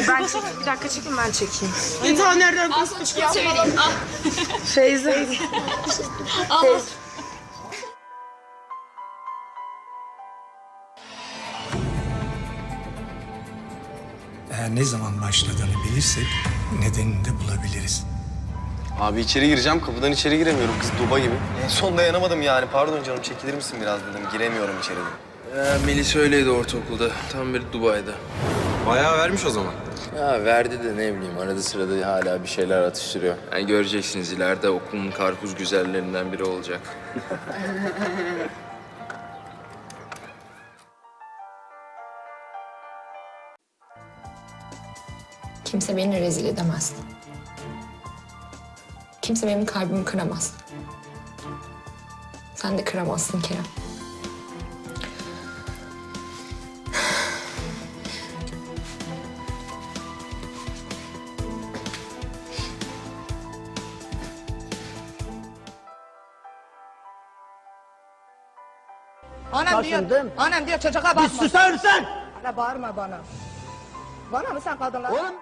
Ben çekeyim. Bir dakika çekin ben çekeyim. Bir tane nereden kısmış ya? Feyze. Eğer ne zaman başladığını bilirsek nedenini de bulabiliriz. Abi içeri gireceğim, kapıdan içeri giremiyorum. Kız duba gibi. En son dayanamadım yani. Pardon canım, çekilir misin biraz dedim. Giremiyorum içeri dedim. Melis öyleydi ortaokulda. Tam bir Dubai'de. Bayağı vermiş o zaman. Ya verdi de ne bileyim arada sırada hala bir şeyler atıştırıyor. Yani göreceksiniz ileride okulun karpuz güzellerinden biri olacak. Kimse beni rezil edemez. Kimse benim kalbimi kıramaz. Sen de kıramazsın Kerem. Annem diyor çocuğa bakma. Bir susar mısın? Hala bağırma bana. Bana mı sen kadınlar? Oğlum